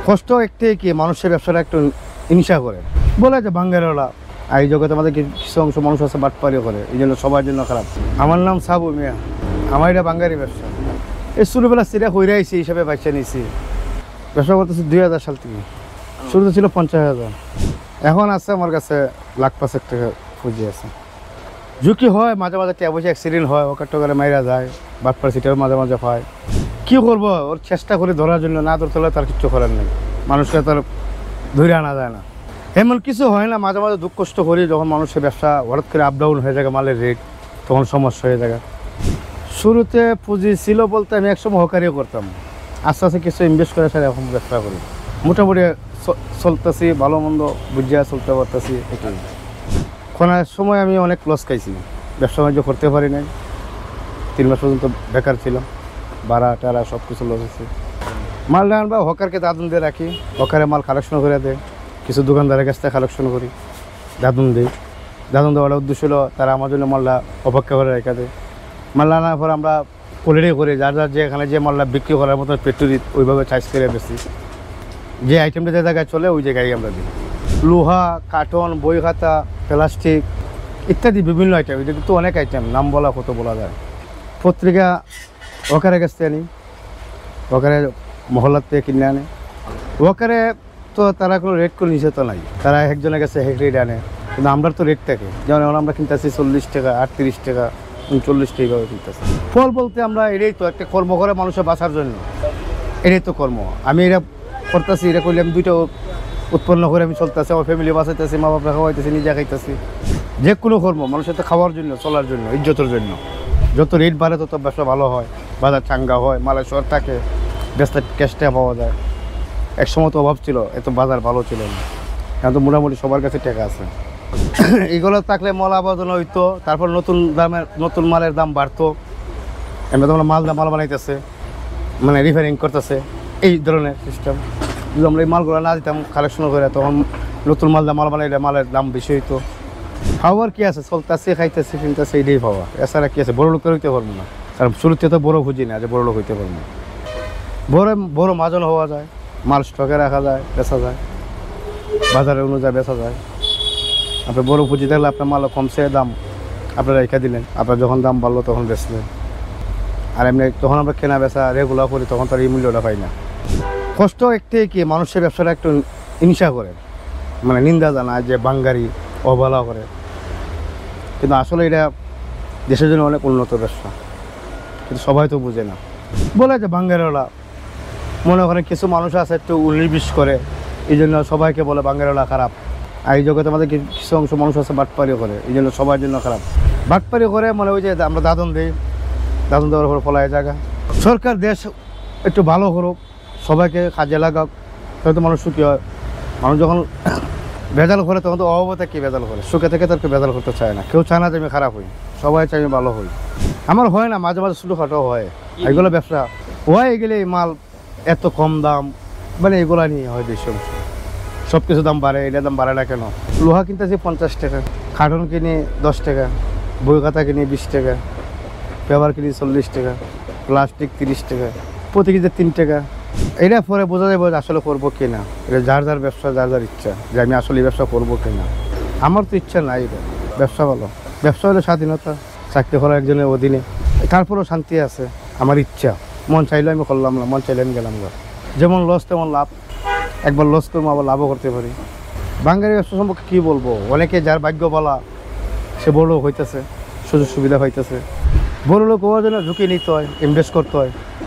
কষ্ট একটাই কি মানুষের ব্যবসাটা একটু হিংসা করে, বলে যে বাঙ্গারিওয়ালা। আর এই জগতে আমাদের কিছু অংশ মানুষ আছে বাটপারিও করে, এই জন্য সবার জন্য খারাপ। আমার নাম সাবু মিয়া, আমার এটা বাঙ্গারি ব্যবসা। এই ছোটোবেলা সিরা হইরে আইসি হিসাবে বাইসা নিয়েছি। ব্যবসা করতেছি 2000 সাল থেকে। শুরুতে ছিল 50,000, এখন আছে আমার কাছে লাখ 5 টাকা পুঁজি আছে। ঝুঁকি হয়, মাঝে মাঝে অবশ্যই অ্যাক্সিডেন্ট হয়, ওকে টোকারে মাইরা যায়, বাটপার সিটার মাঝে মাঝে হয়। কী করবো, ওর চেষ্টা করে ধরার জন্য, না ধরতে হলে তার কিচ্ছু করার নেই, মানুষকে তার ধরে আনা যায় না। এমন কিছু হয় না, মাঝে মাঝে দুঃখ কষ্ট করি যখন মানুষের ব্যবসা হঠাৎ করে আপ ডাউন হয়ে যায়, মালের রেট তখন সমস্যা হয়ে যায়। শুরুতে পুঁজি ছিল বলতে আমি একসময় হকারিও করতাম, আস্তে আস্তে কিছু ইনভেস্ট করে স্যার এখন ব্যবসা করি। মোটামুটি চলতেছি, ভালো মন্দ বুঝিয়া চলতে পারতেছি। এটাই কোনার সময় আমি অনেক লস খাইছি, ব্যবসা বাণিজ্য করতে পারি নাই। 3 মাস পর্যন্ত বেকার ছিলাম, ভাড়া টাড়া সব কিছু লস হয়েছে। মাল ডান বা হকারকে দাদুন দিয়ে রাখি, হকারে মাল কালেকশন করে দেয়, কিছু দোকানদারের কাছ থেকে কালেকশন করি, দাদুন দিই। দাদুন দেওয়ার উদ্দেশ্য হলো তারা আমার জন্য মালটা অপেক্ষা করে রেখে দেয়। মাল আনার পর আমরা কোয়ালিটি করে যার যার যে এখানে যে মালটা বিক্রি করার মতো পেট্রোল ওইভাবে চার্জ করে বেশি, যে আইটেমটা যে জায়গায় চলে ওই জায়গায় আমরা দিই। লোহা, কার্টন, বই খাতা, প্লাস্টিক ইত্যাদি বিভিন্ন আইটেম, এটা কিন্তু অনেক আইটেম, নাম বলা কত বলা যায়। পত্রিকা ওয়াকারের কাছ থেকে আনি, ওয়াকারে মহল্লার থেকে কিনে আনে। ওয়াকারে তো তারা কোনো রেট করে নিষেধ নাই, তারা একজনের কাছে এক রেট আনে, কিন্তু আমরা তো রেট থাকে, যেমন আমরা কিনতেছি 40 টাকা, 38 টাকা, 39 টাকা এইভাবে কিনতেছি। ফল বলতে আমরা এটাই তো একটা কর্ম করে মানুষের বাঁচার জন্য, এটাই তো কর্ম। আমি এটা করতেছি, এটা করলে আমি 2টা উৎপন্ন করে আমি চলতেছি, আমার ফ্যামিলি বাঁচাইতেছি, মা বাপরা খাওয়াইতেছি, নিজে খাইতেছি। যে কোনো কর্ম মানুষের তো খাওয়ার জন্য, চলার জন্য, ইজ্জতের জন্য। যত রেট বাড়ে তত ব্যবসা ভালো হয়, বাজার চাঙ্গা হয়, মালের শহর থাকে, ব্যবসা ক্যাশটা পাওয়া যায়। একসময় তো অভাব ছিল, এত বাজার ভালো ছিল না, এখন তো মোটামুটি সবার কাছে টাকা আছে। এগুলো থাকলে মল আবর্জনা হইতো, তারপর নতুন মালের দাম বাড়তো। এমনি তোমরা মাল বানাইতেছে, মানে রিফারিং করতেছে, এই ধরনের সিস্টেম। যদি আমরা এই মালগুলো না দিতাম কালেকশন করে, তখন নতুন মাল বানাইলে মালের দাম বেশি হইতো। খাওয়ার কি আছে, চলতেছে, খাইতেছে, কিনতেছে, এইটাই পাওয়া। এছাড়া কি আছে, বড় লোক তো হইতে পারবো না, কারণ শুরুতে তো বড় খুঁজি না যে বড় লোক হইতে পারবো না। বড় মাজন হওয়া যায়, মাল স্টকে রাখা যায়, বেচা যায়, বাজারের অনুযায়ী বেচা যায়। আপনার বড় পুঁজি থাকলে আপনার মাল কমছে দাম আপনারা রেখে দিলেন, আপনার যখন দাম বাড়লো তখন বেচলেন। আর এমনি যখন আমরা কেনা বেচা রেগুলার করি তখন তার এই মূল্যটা পাই না। কষ্ট একটাই কি মানুষের ব্যবসাটা একটু হিংসা করে, মানে নিন্দা জানায় যে বাঙ্গারি অবহেলা করে, কিন্তু আসলে এটা দেশের জন্য অনেক উন্নত ব্যবসা, কিন্তু সবাই তো বুঝে না। বলে যে বাঙ্গারিওয়ালা, মনে করেন কিছু মানুষ আছে একটু 19-20 করে, এই জন্য সবাইকে বলে বাঙ্গারিওয়ালা খারাপ। আর এই জগতে আমাদের কিছু অংশ মানুষ আছে বাটপারিও করে, এই জন্য সবার জন্য খারাপ। বাটপারিও করে মানে ওই যে আমরা দাদন দিই, দাদন দেওয়ার পরে ফলায় জায়গা। সরকার দেশ একটু ভালো করুক, সবাইকে কাজে লাগাক, তাহলে তো মানুষ সুখী হয়। মানুষ যখন ভেজাল করে তখন তো অভাবতে কি ভেজাল করে, সুখে থেকে তার কেউ ভেজাল করতে চায় না। কেউ চায় না যে আমি খারাপ হই, সবাই চাই আমি ভালো হই। আমার হয় না, মাঝে মাঝে ছোটোখাটো হয়, এগুলো ব্যবসা হয়ে গেলে মাল এত কম দাম, মানে এগুলো নিয়ে হয় বেশি অংশ। সব কিছু দাম বাড়ে, এটার দাম বাড়ে না কেন? লোহা কিনতেছি 50 টাকা, কার্টন কিনি 10 টাকা, বই খাতা কিনি 20 টাকা, পেপার কিনি 40 টাকা, প্লাস্টিক 30 টাকা, প্রতি কেজি 3 টাকা। এটা পরে বোঝা যাবে আসলে করবো কিনা। এটা যার যার ব্যবসা, যার যার ইচ্ছা যে আমি আসলে এই ব্যবসা করবো কিনা। আমার তো ইচ্ছা নাই, এটা ব্যবসা ভালো, ব্যবসা হলো স্বাধীনতা, চাকরি করা একজনের অধীনে, তারপরেও শান্তি আছে। আমার ইচ্ছা, মন চাইলে আমি করলাম না, মন চাইলে আমি গেলাম না। যেমন লস তেমন লাভ, একবার লস করবো আবার লাভও করতে পারি। বাঙ্গারি ব্যবসা সম্পর্কে কী বলবো, অনেকে যার ভাগ্য বলা সে বড় লোক হইতেছে, সুযোগ সুবিধা হইতেছে। বড় লোক হওয়ার জন্য ঝুঁকি নিতে হয়, ইনভেস্ট করতে হয়।